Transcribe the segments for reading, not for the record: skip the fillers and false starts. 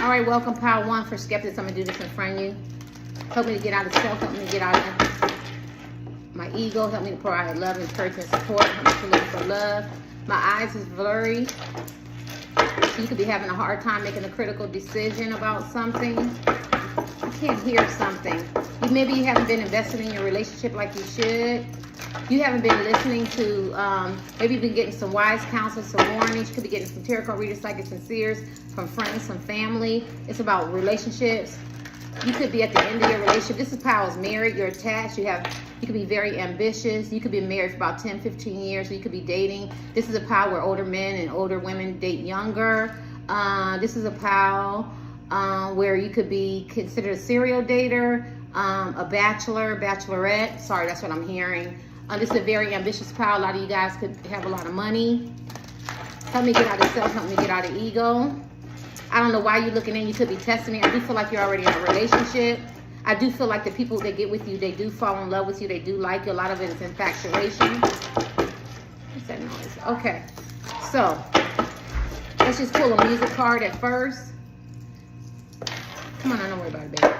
All right, welcome, Power One. For skeptics, I'm going to do this in front of you. Help me to get out of self. Help me to get out of my ego. Help me to provide love, encouragement, support. Help me to look for love. My eyes is blurry. You could be having a hard time making a critical decision about something. I can't hear something. Maybe you haven't been invested in your relationship like you should. You haven't been listening to, maybe you've been getting some wise counsel, some warnings. You could be getting some tarot card readers, psychics, and seers from friends, some family. It's about relationships. You could be at the end of your relationship. This is Power's married. You're attached. You could be very ambitious. You could be married for about 10, 15 years. So you could be dating. This is a Power where older men and older women date younger. This is a Power where you could be considered a serial dater, a bachelor, bachelorette. Sorry, that's what I'm hearing. This is a very ambitious Power. A lot of you guys could have a lot of money. Help me get out of self. Help me get out of ego. I don't know why you're looking in. You could be testing me. I do feel like you're already in a relationship. I do feel like the people that get with you, they do fall in love with you. They do like you. A lot of it is infatuation. What's that noise? Okay. So, let's just pull a music card at first. Come on, don't worry about it, baby.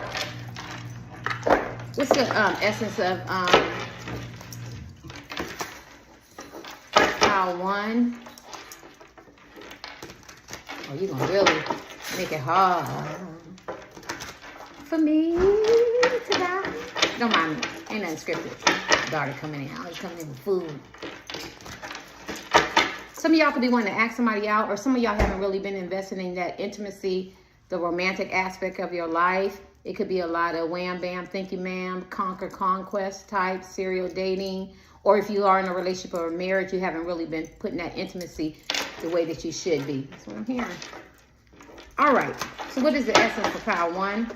What's the essence of Power One? Oh, you're going to really make it hard for me to die. Don't mind me. Ain't nothing scripted. Daughter coming in. Always coming in with food. Some of y'all could be wanting to ask somebody out, or some of y'all haven't really been investing in that intimacy, the romantic aspect of your life. It could be a lot of wham, bam, thank you, ma'am, conquer, conquest type, serial dating. Or if you are in a relationship or a marriage, you haven't really been putting that intimacy the way that you should be. That's what I'm hearing. All right. So what is the essence of Power One?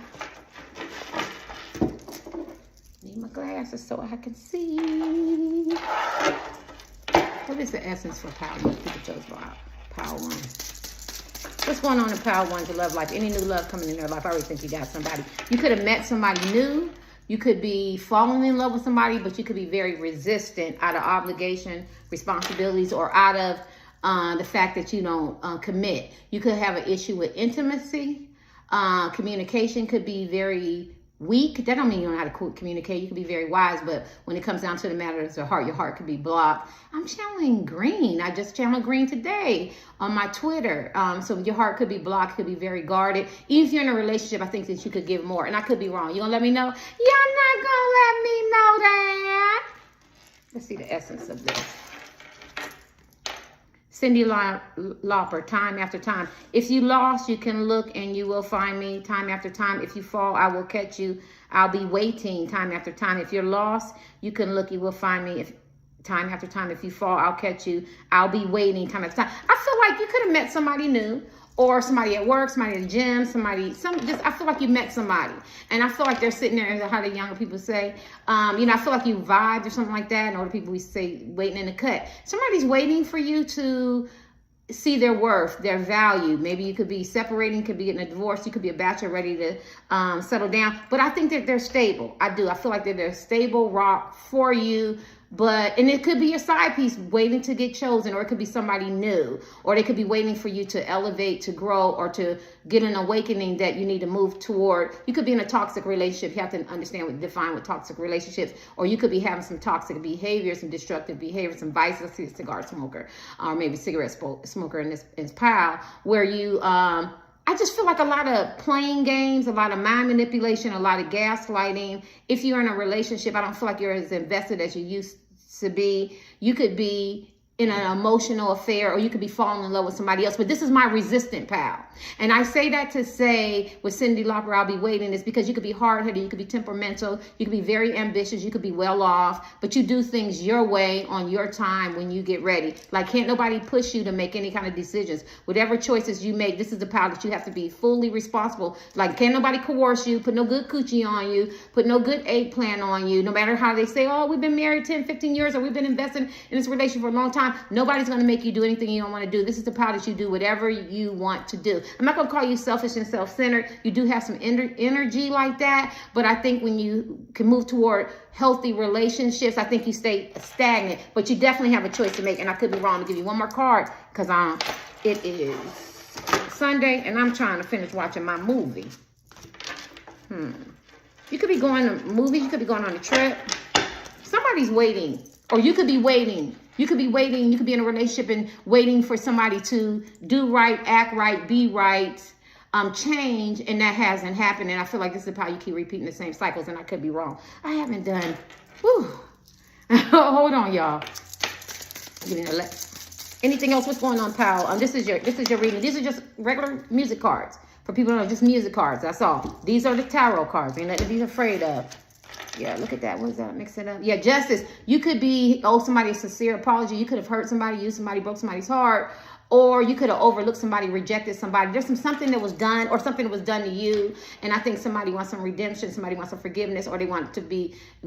Need my glasses so I can see. What is the essence for Power One? People chose Power One. What's going on in Power One's love life? Any new love coming in their life? I already think you got somebody. You could have met somebody new. You could be falling in love with somebody, but you could be very resistant out of obligation, responsibilities, or out of the fact that you don't commit. You could have an issue with intimacy. Communication could be very weak. That don't mean you don't know how to communicate. You can be very wise, but when it comes down to the matter of the heart, your heart could be blocked. I'm channeling green. I just channeled green today on my Twitter. So your heart could be blocked, could be very guarded. Even if you're in a relationship, I think that you could give more. And I could be wrong. You gonna let me know? You're not gonna let me know that. Let's see the essence of this. Cyndi Lauper, time after time. If you lost, you can look and you will find me time after time. If you fall, I will catch you. I'll be waiting time after time. If you're lost, you can look, you will find me. Time after time. If you fall, I'll catch you. I'll be waiting time after time. I feel like you could have met somebody new, or somebody at work, somebody at the gym, I feel like you met somebody. And I feel like they're sitting there, how the younger people say, I feel like you vibed or something like that. And older people, we say waiting in the cut. Somebody's waiting for you to see their worth, their value. Maybe you could be separating, could be getting a divorce. You could be a bachelor ready to settle down. But I think that they're stable. I do. I feel like they're a stable rock for you. And it could be a side piece waiting to get chosen, or it could be somebody new, or they could be waiting for you to elevate, to grow, or to get an awakening that you need to move toward. You could be in a toxic relationship. You have to understand define what toxic relationships, or you could be having some toxic behavior, some destructive behavior, some vices, a cigar smoker, or maybe cigarette smoker in this pile, where you, I just feel like a lot of playing games, a lot of mind manipulation, a lot of gaslighting. If you're in a relationship, I don't feel like you're as invested as you used to be. You could be in an emotional affair, or you could be falling in love with somebody else. But this is my resistant pal. And I say that to say, with Cyndi Lauper, I'll be waiting, is because you could be hard-headed, you could be temperamental, you could be very ambitious, you could be well off, but you do things your way on your time when you get ready. Like, can't nobody push you to make any kind of decisions. Whatever choices you make, this is the pal that you have to be fully responsible. Like, can't nobody coerce you, put no good coochie on you, put no good eggplant on you, no matter how they say, oh, we've been married 10, 15 years, or we've been investing in this relationship for a long time. Nobody's going to make you do anything you don't want to do. This is the power that you do whatever you want to do. I'm not going to call you selfish and self-centered. You do have some energy like that. But I think when you can move toward healthy relationships, I think you stay stagnant. But you definitely have a choice to make. And I could be wrong. To give you one more card, because it is Sunday and I'm trying to finish watching my movie. You could be going to movies. You could be going on a trip. Somebody's waiting. Or you could be waiting. You could be waiting. You could be in a relationship and waiting for somebody to do right, act right, be right, change. And that hasn't happened. And I feel like this is how you keep repeating the same cycles. And I could be wrong. I haven't done. Whew. Hold on, y'all. Anything else? What's going on, pal? This is your reading. These are just regular music cards. For people who know, just music cards. That's all. These are the tarot cards. Ain't nothing to be afraid of. Yeah, look at that. What is that? Mix it up. Yeah, justice. You could be, somebody a sincere apology. You could have hurt somebody, used somebody, broke somebody's heart. Or you could have overlooked somebody, rejected somebody. There's something that was done or something that was done to you. And I think somebody wants some redemption. Somebody wants some forgiveness, or they want to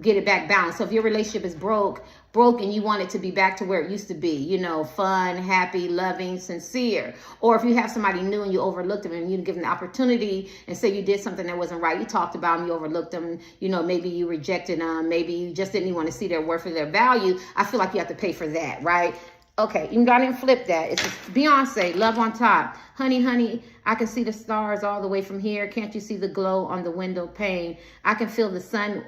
get it back balanced. So if your relationship is broke and you want it to be back to where it used to be, fun, happy, loving, sincere. Or if you have somebody new and you overlooked them and you give them the opportunity and say you did something that wasn't right. You talked about them, you overlooked them. Maybe you rejected them. Maybe you just didn't want to see their worth or their value. I feel like you have to pay for that, right? Okay, even though I didn't flip that. It's Beyonce, Love on Top. Honey, honey, I can see the stars all the way from here. Can't you see the glow on the window pane? I can feel the sun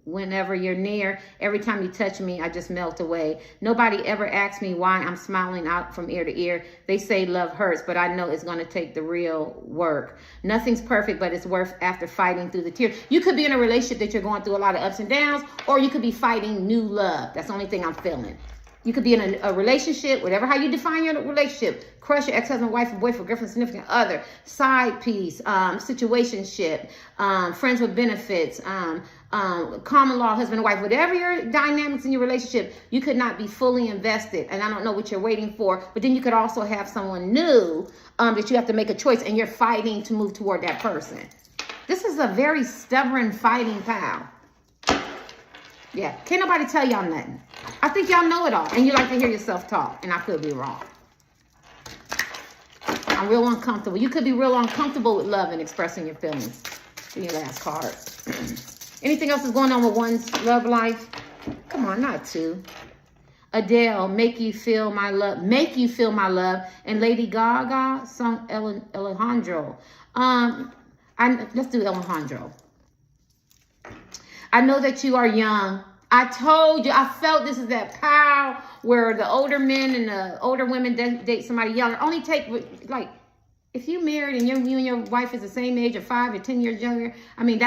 whenever you're near. Every time you touch me, I just melt away. Nobody ever asks me why I'm smiling out from ear to ear. They say love hurts, but I know it's going to take the real work. Nothing's perfect, but it's worth after fighting through the tears. You could be in a relationship that you're going through a lot of ups and downs, or you could be fighting new love. That's the only thing I'm feeling. You could be in a relationship, whatever how you define your relationship. Crush, your ex-husband, wife, or boyfriend, girlfriend, significant other, side piece, situationship, friends with benefits, common law, husband and wife, whatever your dynamics in your relationship, you could not be fully invested. And I don't know what you're waiting for, but then you could also have someone new that you have to make a choice, and you're fighting to move toward that person. This is a very stubborn fighting pal. Yeah, can't nobody tell y'all nothing. I think y'all know it all, and you like to hear yourself talk, and I could be wrong. I'm real uncomfortable. You could be real uncomfortable with love and expressing your feelings. Give me your last card. Anything else is going on with one's love life? Come on, not two. Adele, Make You Feel My Love. Make You Feel My Love. And Lady Gaga sung Alejandro. Let's do Alejandro. I know that you are young. I told you, I felt this is that power where the older men and the older women date somebody younger. Only take, like, if you married and you and your wife is the same age or 5 or 10 years younger, I mean,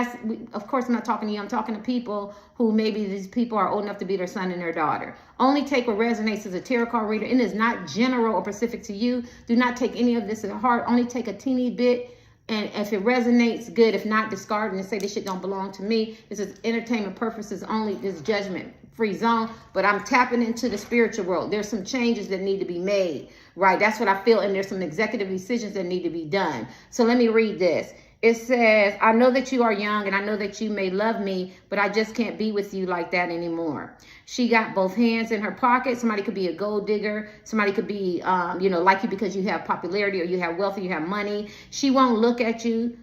of course I'm not talking to you. I'm talking to people who maybe these people are old enough to be their son and their daughter. Only take what resonates as a tarot card reader. It is not general or specific to you. Do not take any of this to heart. Only take a teeny bit. And if it resonates, good. If not, discard and say this shit don't belong to me. This is entertainment purposes only. This is judgment-free zone. But I'm tapping into the spiritual world. There's some changes that need to be made, right? That's what I feel. And there's some executive decisions that need to be done. So let me read this. It says, I know that you are young and I know that you may love me, but I just can't be with you like that anymore. She got both hands in her pocket. Somebody could be a gold digger. Somebody could be, like you because you have popularity or you have wealth or you have money. She won't look at you,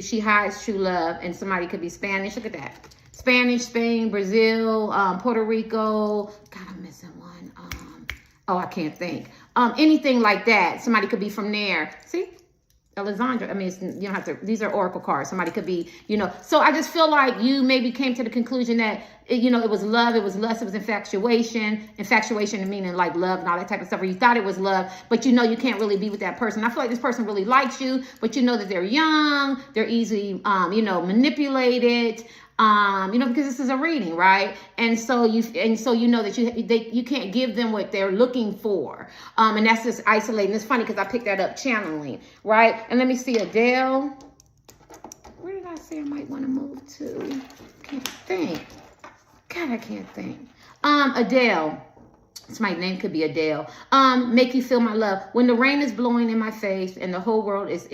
She hides true love. And somebody could be Spanish. Look at that. Spanish, Spain, Brazil, Puerto Rico. God, I'm missing one. I can't think. Anything like that. Somebody could be from there. See? Alessandra, I mean, you don't have to, these are oracle cards. Somebody could be, so I just feel like you maybe came to the conclusion that, it was love, it was lust, it was infatuation meaning like love and all that type of stuff, where you thought it was love, but you can't really be with that person. I feel like this person really likes you, but you know that they're young, they're easily, manipulated, because this is a reading, right? And so you know that you can't give them what they're looking for. And that's just isolating. It's funny because I picked that up channeling, right? And let me see, Adele. Where did I say I might want to move to? Can't think. God, I can't think. Adele. My name could be Adele. Make you feel my love. When the rain is blowing in my face and the whole world is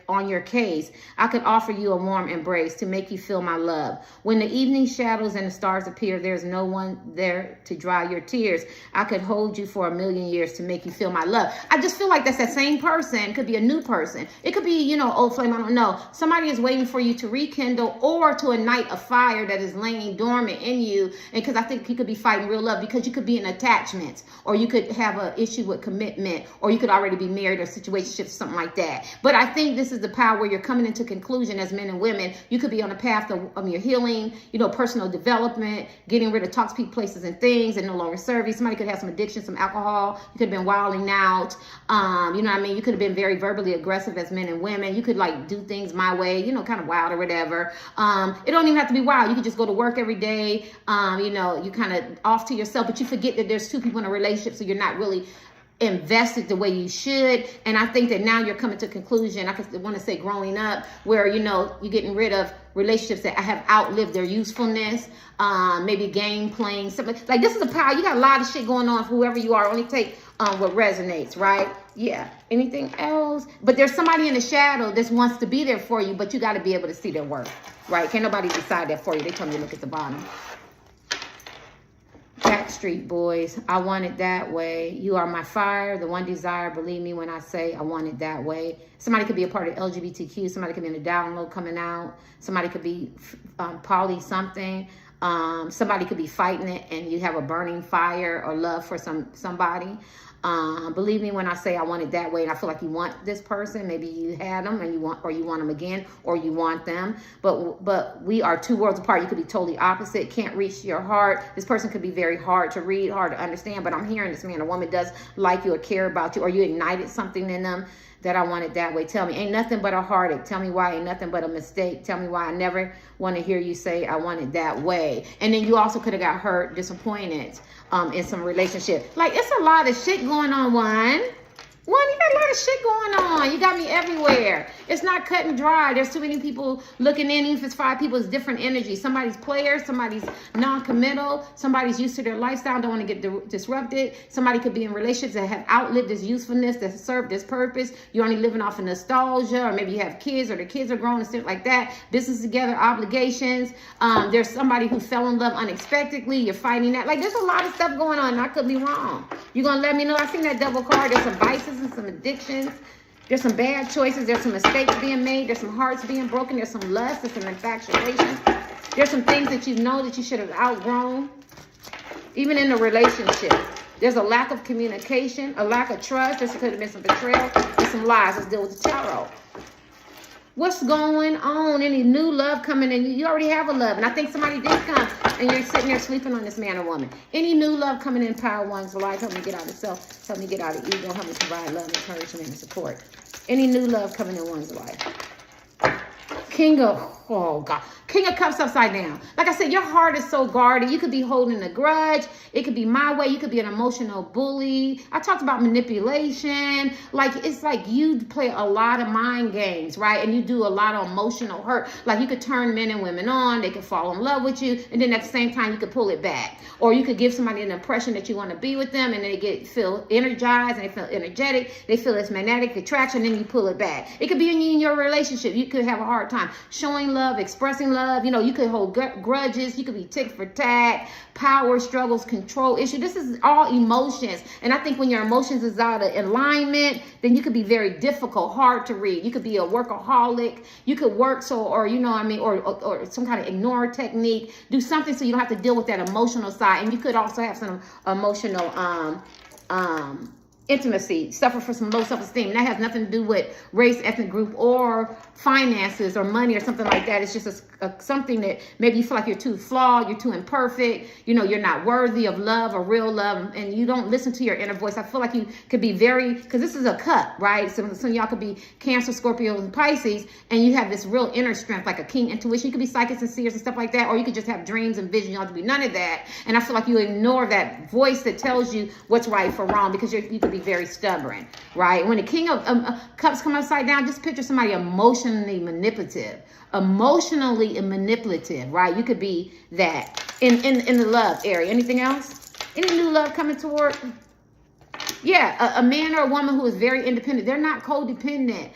on your case, I could offer you a warm embrace to make you feel my love. When the evening shadows and the stars appear, there's no one there to dry your tears. I could hold you for 1,000,000 years to make you feel my love. I just feel like that's that same person. It could be a new person. It could be, old flame. I don't know. Somebody is waiting for you to rekindle or to ignite a fire that is laying dormant in you. And because I think you could be fighting real love, because you could be an attachment. attachments, or you could have an issue with commitment, or you could already be married or situationship, something like that. But I think this is the power where you're coming into conclusion as men and women. You could be on a path of your healing, you know, personal development, getting rid of toxic people, places, and things that no longer serve you. Somebody could have some addiction, some alcohol. You could have been wilding out. You know what I mean? You could have been very verbally aggressive as men and women. You could like do things my way, you know, kind of wild or whatever. It don't even have to be wild. You could just go to work every day. You know, you kind of off to yourself, but you forget that there's two people in a relationship, so you're not really invested the way you should. And I think that now you're coming to a conclusion, I want to say growing up, where, you know, you're getting rid of relationships that have outlived their usefulness, maybe game playing, something like this is a power. You got a lot of shit going on for whoever you are. Only take what resonates, right? Yeah. Anything else? But there's somebody in the shadow that wants to be there for you, but you got to be able to see their worth, right? Can't nobody decide that for you. They tell me to look at the bottom. Backstreet Boys, I want it that way. You are my fire, the one desire. Believe me when I say I want it that way. Somebody could be a part of LGBTQ. Somebody could be in a download coming out. Somebody could be poly something. Somebody could be fighting it, and you have a burning fire or love for somebody. Believe me when I say I want it that way, and I feel like you want this person. Maybe you had them and you want them again, or you want them. But we are two worlds apart. You could be totally opposite. Can't reach your heart. This person could be very hard to read, hard to understand. But I'm hearing this man or woman does like you or care about you, or you ignited something in them that I want it that way. Tell me, ain't nothing but a heartache. Tell me why ain't nothing but a mistake. Tell me why I never want to hear you say I want it that way. And then you also could have got hurt, disappointed in some relationship. Like, it's a lot of shit going on, you got a lot of shit going on. You got me everywhere. It's not cut and dry. There's too many people looking in. Even if it's 5 people, it's different energy. Somebody's player, somebody's non-committal, somebody's used to their lifestyle, don't want to get disrupted. Somebody could be in relationships that have outlived this usefulness, that served this purpose. You're only living off of nostalgia, or maybe you have kids, or the kids are grown and stuff like that. Business together, obligations. There's somebody who fell in love unexpectedly. You're fighting that. Like, there's a lot of stuff going on, and I could be wrong. You're going to let me know? I seen that double card. There's some vices and some addictions. There's some bad choices. There's some mistakes being made. There's some hearts being broken. There's some lust. There's some infatuation. There's some things that you know that you should have outgrown. Even in a relationship, there's a lack of communication, a lack of trust. There could have been some betrayal and some lies. Let's deal with the tarot. What's going on? Any new love coming in? You already have a love. And I think somebody did come, and you're sitting there sleeping on this man or woman. Any new love coming in Power One's life? Help me get out of self. Help me get out of ego. Help me provide love, encouragement, and support. Any new love coming in one's life? King of Cups upside down. Like I said, your heart is so guarded. You could be holding a grudge. It could be my way. You could be an emotional bully. I talked about manipulation. Like, it's like you play a lot of mind games, right? And you do a lot of emotional hurt. Like, you could turn men and women on. They could fall in love with you. And then at the same time, you could pull it back. Or you could give somebody an impression that you want to be with them, and they feel energized, and they feel energetic. They feel this magnetic attraction, and then you pull it back. It could be in your relationship. You could have a hard time showing love, expressing love. You know, you could hold grudges. You could be tick for tat, power struggles, control issue. This is all emotions. And I think when your emotions is out of alignment, then you could be very difficult, hard to read. You could be a workaholic. You could work or you know what I mean, or some kind of ignore technique. Do something so you don't have to deal with that emotional side. And you could also have some emotional intimacy, suffer from some low self-esteem. That has nothing to do with race, ethnic group, or finances or money or something like that. It's just something that maybe you feel like you're too flawed, you're too imperfect, you know, you're not worthy of love or real love, and you don't listen to your inner voice. I feel like you could be because this is a cup, right? Some of y'all could be Cancer, Scorpio, and Pisces, and you have this real inner strength, like a king intuition. You could be psychics and seers and stuff like that, or you could just have dreams and vision. You don't have to be none of that. And I feel like you ignore that voice that tells you what's right for wrong, because you could be very stubborn, right? When the King of Cups come upside down, just picture somebody emotionally manipulative, right? You could be that in the love area. Anything else? Any new love coming toward Yeah, a man or a woman who is very independent, they're not codependent.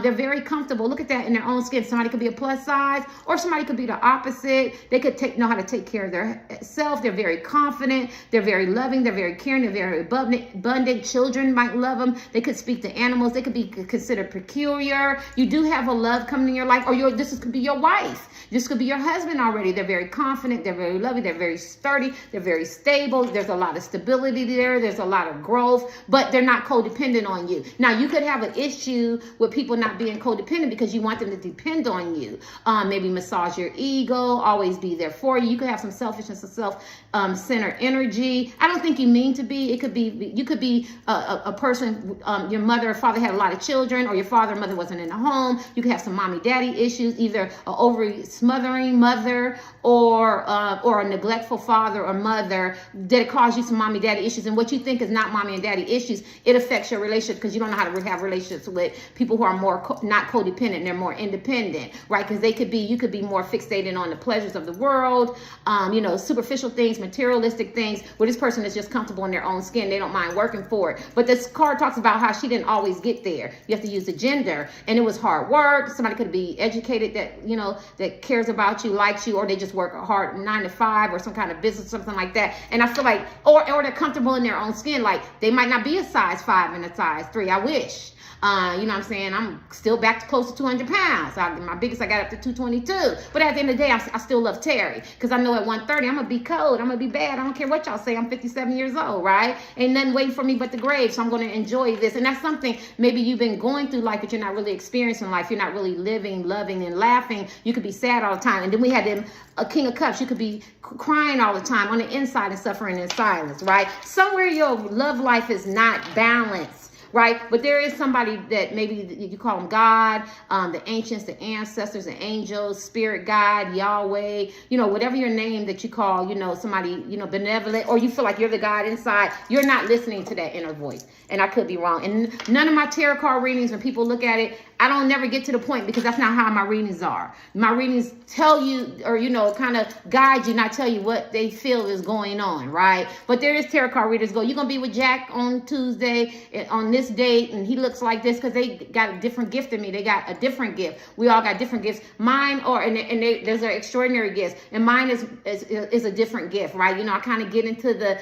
They're very comfortable. Look at that in their own skin. Somebody could be a plus size, or somebody could be the opposite. They could know how to take care of their self. They're very confident. They're very loving. They're very caring. They're very abundant. Children might love them. They could speak to animals. They could be considered peculiar. You do have a love coming in your life, or this could be your wife. This could be your husband already. They're very confident. They're very loving. They're very sturdy. They're very stable. There's a lot of stability there. There's a lot of growth, but they're not codependent on you. Now, you could have an issue with people not being codependent because you want them to depend on you. Maybe massage your ego, always be there for you. You could have some selfishness or self-centered energy. I don't think you mean to be. It could be, you could be a person, your mother or father had a lot of children, or your father or mother wasn't in the home. You could have some mommy daddy issues, either an ovary smothering mother or a neglectful father or mother that cause you some mommy daddy issues. And what you think is not mommy and daddy issues, it affects your relationship because you don't know how to have relationships with people who are more not codependent. They're more independent, right? Because you could be more fixated on the pleasures of the world, superficial things, materialistic things, where this person is just comfortable in their own skin. They don't mind working for it. But this card talks about how she didn't always get there. You have to use the gender, and it was hard work. Somebody could be educated that cares about you, likes you, or they just work hard 9 to 5 or some kind of business, something like that. And I feel like, or they're comfortable in their own skin. Like, they might not be a size 5 and a size 3. I wish. You know what I'm saying? I'm still back to close to 200 pounds. My biggest, I got up to 222. But at the end of the day, I still love Terry. Because I know at 130, I'm going to be cold. I'm going to be bad. I don't care what y'all say. I'm 57 years old, right? Ain't nothing waiting for me but the grave. So I'm going to enjoy this. And that's something maybe you've been going through life, but you're not really experiencing life. You're not really living, loving, and laughing. You could be sad all the time. And then we had a King of Cups. You could be crying all the time on the inside and suffering in silence, right? Somewhere your love life is not balanced. Right? But there is somebody that maybe you call them God, the ancients, the ancestors, the angels, spirit guide, Yahweh, whatever your name that you call, somebody, benevolent, or you feel like you're the God inside. You're not listening to that inner voice. And I could be wrong. And none of my tarot card readings, when people look at it, I don't never get to the point, because that's not how my readings are. My readings tell you, or, kind of guide you, not tell you what they feel is going on, right? But there is tarot card readers go, you're going to be with Jack on Tuesday on this date, and he looks like this, because they got a different gift than me. They got a different gift. We all got different gifts. Mine there's an extraordinary gifts, and mine is a different gift, right? I kind of get into the,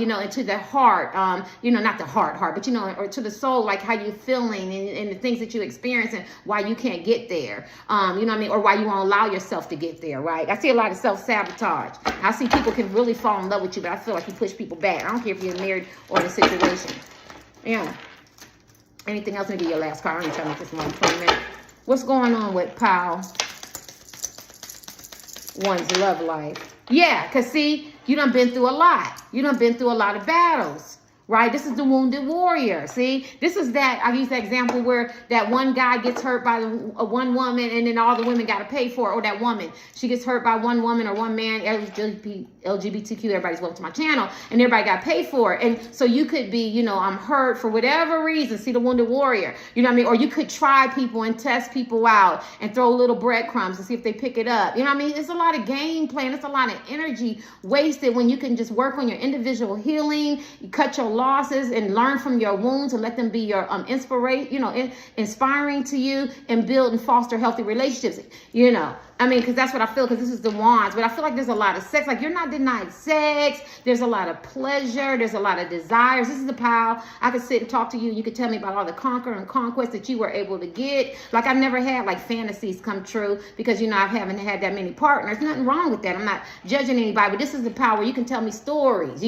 into the heart, not the heart, but, or to the soul, like how you feeling and the things that you experience and why you can't get there, or why you won't allow yourself to get there, right? I see a lot of self-sabotage. I see people can really fall in love with you, but I feel like you push people back. I don't care if you're married or in a situation. Yeah. Anything else? Maybe your last card. I'm trying to make this one 20 minutes. What's going on with Pal? One's love life. Yeah, because see, you done been through a lot. You done been through a lot of battles. Right? This is the wounded warrior. See, this is that. I use that example where that one guy gets hurt by one woman, and then all the women got to pay for it. Or that woman, she gets hurt by one woman or one man, LGBTQ, everybody's welcome to my channel, and everybody got to pay for it. And so you could be, I'm hurt for whatever reason. See, the wounded warrior, you know what I mean? Or you could try people and test people out and throw little breadcrumbs to see if they pick it up. You know what I mean? It's a lot of game plan. It's a lot of energy wasted when you can just work on your individual healing. You cut your losses and learn from your wounds and let them be your inspiring to you, and build and foster healthy relationships. Because that's what I feel, because this is the wands. But I feel like there's a lot of sex. Like, you're not denied sex. There's a lot of pleasure. There's a lot of desires. This is the Pal. I could sit and talk to you. You could tell me about all the conquer and conquest that you were able to get. Like, I've never had like fantasies come true because, I haven't had that many partners. Nothing wrong with that. I'm not judging anybody. But this is the Pal where you can tell me stories.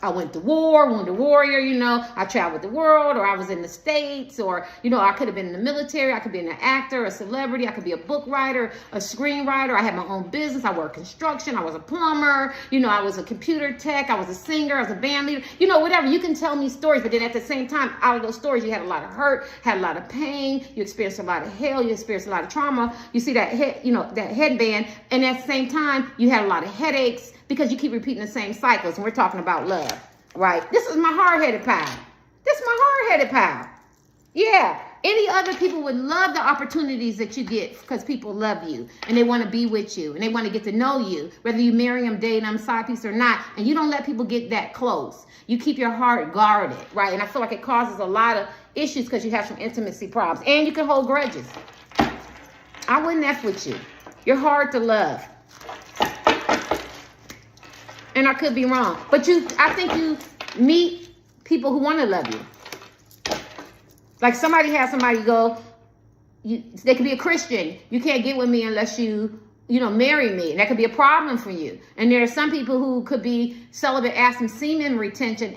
I went to war, wounded warrior. I traveled the world, or I was in the States, or, I could have been in the military. I could be an actor, a celebrity. I could be a book writer, a screenwriter. I had my own business. I worked construction. I was a plumber. I was a computer tech. I was a singer. I was a band leader. Whatever. You can tell me stories, but then at the same time, out of those stories, you had a lot of hurt, had a lot of pain. You experienced a lot of hell. You experienced a lot of trauma. You see that head, that headband, and at the same time, you had a lot of headaches because you keep repeating the same cycles. And we're talking about love, right? This is my hard-headed Pal. This is my hard-headed Pal. Yeah. Any other people would love the opportunities that you get because people love you and they want to be with you and they want to get to know you, whether you marry them, date them, side piece or not. And you don't let people get that close. You keep your heart guarded, right? And I feel like it causes a lot of issues because you have some intimacy problems. And you can hold grudges. I wouldn't F with you. You're hard to love. And I could be wrong. But I think you meet people who want to love you. Like somebody has somebody go, they could be a Christian. You can't get with me unless you marry me. And that could be a problem for you. And there are some people who could be celibate, absent semen retention,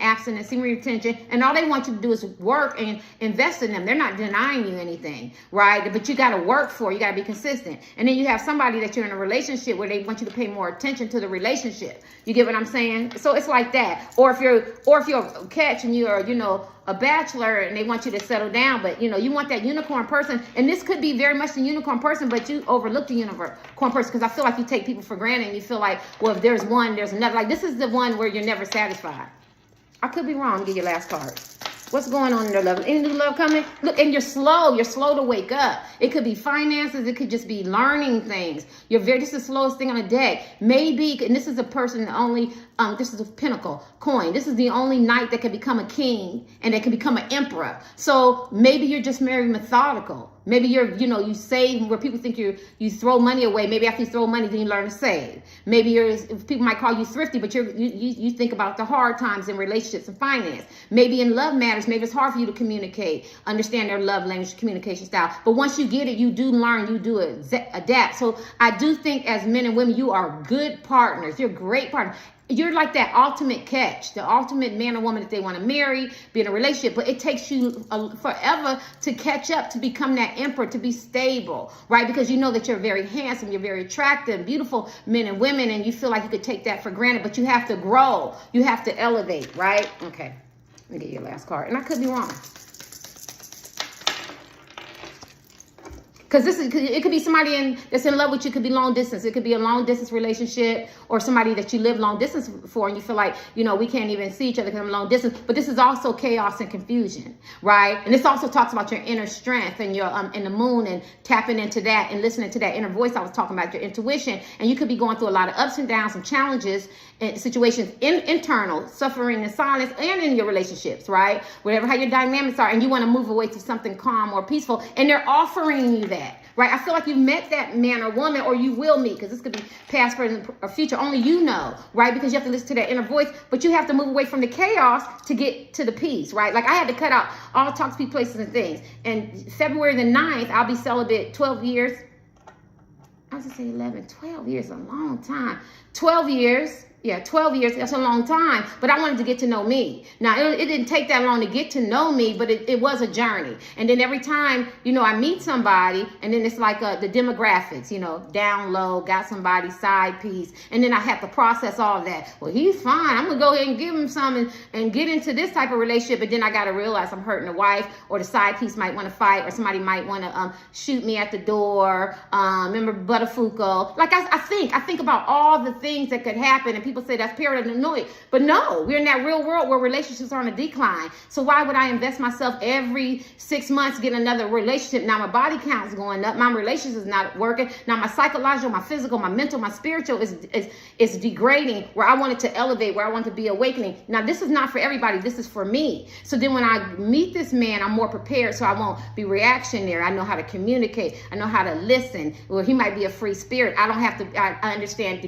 and all they want you to do is work and invest in them. They're not denying you anything, right? But you got to work for it. You got to be consistent. And then you have somebody that you're in a relationship where they want you to pay more attention to the relationship. You get what I'm saying? So it's like that. Or if you're a catch and you're, a bachelor and they want you to settle down, but you want that unicorn person. And this could be very much the unicorn person, but you overlook the unicorn person because I feel like you take people for granted and you feel like, well, if there's one, there's another. Like this is the one where you're never satisfied. I could be wrong. Get your last card. What's going on in their love? Any new love coming? Look, and you're slow to wake up. It could be finances. It could just be learning things. This is the slowest thing on the deck. Maybe, and this is a person only, this is a pentacle coin. This is the only knight that can become a king and that can become an emperor. So maybe you're just very methodical. Maybe you save where people think you throw money away. Maybe after you throw money, then you learn to save. Maybe people might call you thrifty, but you think about the hard times in relationships and finance. Maybe in love matters. Maybe it's hard for you to communicate, understand their love language, communication style. But once you get it, you do learn, you do adapt. So I do think as men and women, you are good partners. You're great partners. You're like that ultimate catch, the ultimate man or woman that they want to marry, be in a relationship. But it takes you forever to catch up, to become that emperor, to be stable, right? Because you know that you're very handsome, you're very attractive, beautiful men and women, and you feel like you could take that for granted. But you have to grow. You have to elevate, right? Okay. Let me get your last card. And I could be wrong. Because it could be somebody that's in love with you. It could be long distance. It could be a long distance relationship or somebody that you live long distance for and you feel like, we can't even see each other because I'm long distance. But this is also chaos and confusion, right? And this also talks about your inner strength and your and the moon and tapping into that and listening to that inner voice I was talking about, your intuition. And you could be going through a lot of ups and downs and challenges and situations internal, suffering in silence and in your relationships, right? Whatever how your dynamics are, and you want to move away to something calm or peaceful, and they're offering you that, right? I feel like you've met that man or woman, or you will meet, because this could be past, present, or future. Only you know, right? Because you have to listen to that inner voice, but you have to move away from the chaos to get to the peace, right? Like I had to cut out all toxic places and things. And February the 9th, I'll be celibate 12 years. I was going to say 11, 12 years, a long time. 12 years. Yeah, 12 years, that's a long time, but I wanted to get to know me. Now, it didn't take that long to get to know me, but it was a journey. And then every time, I meet somebody, and then it's like the demographics, down low, got somebody, side piece, and then I have to process all of that. Well, he's fine. I'm going to go ahead and give him some and get into this type of relationship, but then I got to realize I'm hurting the wife, or the side piece might want to fight, or somebody might want to shoot me at the door. Remember Buttafuoco? Like I think about all the things that could happen, and people say that's paranoid, but no, we're in that real world where relationships are on a decline. So why would I invest myself every 6 months getting another relationship? Now my body count is going up, my relationship is not working. Now my psychological, my physical, my mental, my spiritual is degrading. Where I wanted to elevate, where I want to be awakening. Now this is not for everybody. This is for me. So then when I meet this man, I'm more prepared, so I won't be reactionary. I know how to communicate. I know how to listen. Well, he might be a free spirit. I don't have to. I understand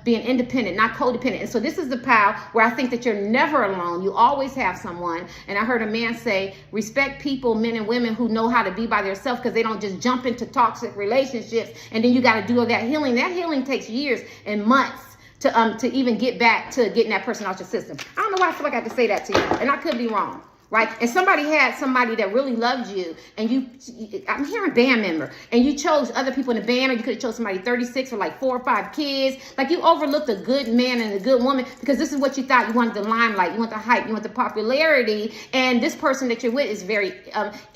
being independent, not codependent. And so this is the power where I think that you're never alone. You always have someone. And I heard a man say, respect people, men and women, who know how to be by themselves, because they don't just jump into toxic relationships. And then you got to do all that healing. That healing takes years and months to even get back to getting that person out your system. I don't know why I feel like I have to say that to you. And I could be wrong. Right? And somebody had somebody that really loved you, and I'm hearing band member, and you chose other people in the band, or you could have chose somebody 36 or like 4 or 5 kids. Like you overlooked a good man and a good woman because this is what you thought. You wanted the limelight, you want the hype, you want the popularity. And this person that you're with is very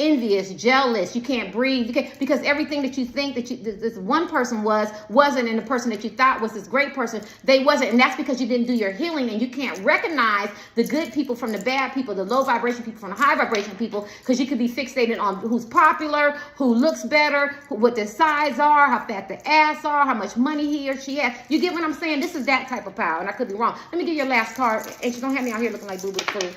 envious, jealous. You can't breathe. Because everything that you think that this one person wasn't, and the person that you thought was this great person, they wasn't. And that's because you didn't do your healing, and you can't recognize the good people from the bad people, the low vibration people people, from the high vibration people, because you could be fixated on who's popular, who looks better, what their size are, how fat the ass are, how much money he or she has. You get what I'm saying? This is that type of power, and I could be wrong. Let me give you your last card, and you don't have me out here looking like boo-boo fool.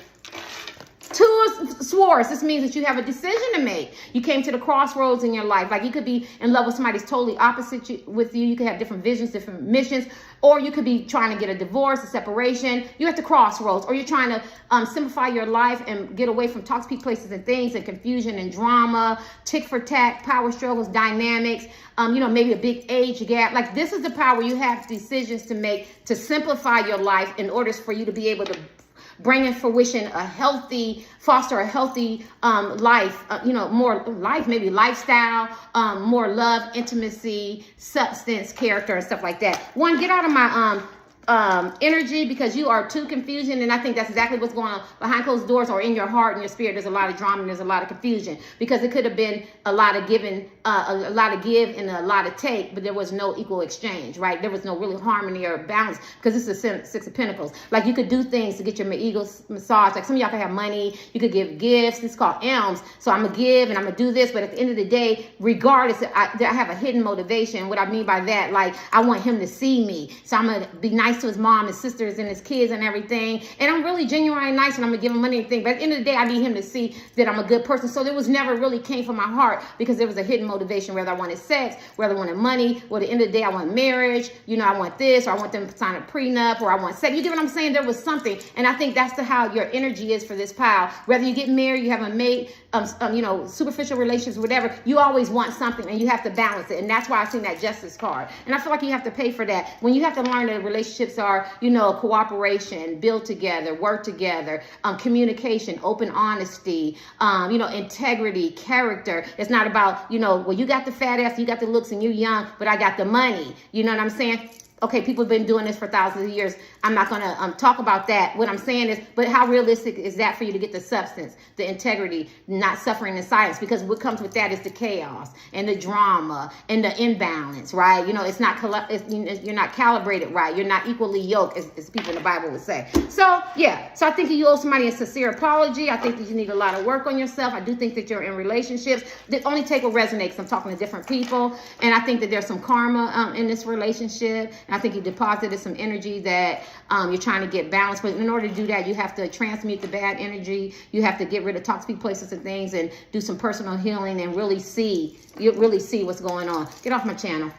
Two of Swords. This means that you have a decision to make. You came to the crossroads in your life. Like, you could be in love with somebody who's totally opposite with you. You could have different visions, different missions. Or you could be trying to get a divorce, a separation. You're at the crossroads. Or you're trying to simplify your life and get away from toxic places and things and confusion and drama, tick for tack, power struggles, dynamics, maybe a big age gap. Like, this is the power you have decisions to make to simplify your life in order for you to be able to bring in fruition foster a healthy life, more life, maybe lifestyle, more love, intimacy, substance, character, and stuff like that. One, get out of my energy, because you are too confusing, and I think that's exactly what's going on behind closed doors or in your heart and your spirit. There's a lot of drama and there's a lot of confusion, because it could have been a lot of giving, a lot of give and a lot of take, but there was no equal exchange, right? There was no really harmony or balance, because this is Six of Pentacles. Like, you could do things to get your ego massage. Like, some of y'all can have money, you could give gifts. This is called Elms. So I'm gonna give and I'm gonna do this, but at the end of the day, regardless, I have a hidden motivation. What I mean by that, like, I want him to see me, so I'm gonna be nice to his mom and sisters and his kids and everything, and I'm really genuine and nice, and I'm gonna give him money and everything, but at the end of the day, I need him to see that I'm a good person. So there was never really came from my heart, because there was a hidden motivation, whether I wanted sex, whether I wanted money, or at the end of the day, I want marriage, I want this, or I want them to sign a prenup, or I want sex. You get what I'm saying? There was something, and I think that's how your energy is for this pile. Whether you get married, you have a mate, superficial relationships, whatever, you always want something, and you have to balance it. And that's why I seen that Justice card. And I feel like you have to pay for that. When you have to learn that relationships are, cooperation, build together, work together, communication, open honesty, integrity, character. It's not about, well, you got the fat ass, you got the looks, and you're young, but I got the money. You know what I'm saying? Okay, people have been doing this for thousands of years. I'm not going to talk about that. What I'm saying is, but how realistic is that for you to get the substance, the integrity, not suffering in silence? Because what comes with that is the chaos and the drama and the imbalance, right? It's not you're not calibrated right. You're not equally yoked, as people in the Bible would say. So, yeah. So I think you owe somebody a sincere apology. I think that you need a lot of work on yourself. I do think that you're in relationships that only take what resonates. I'm talking to different people. And I think that there's some karma in this relationship. I think you deposited some energy that you're trying to get balanced. But in order to do that, you have to transmute the bad energy. You have to get rid of toxic places and things and do some personal healing and really see what's going on. Get off my channel.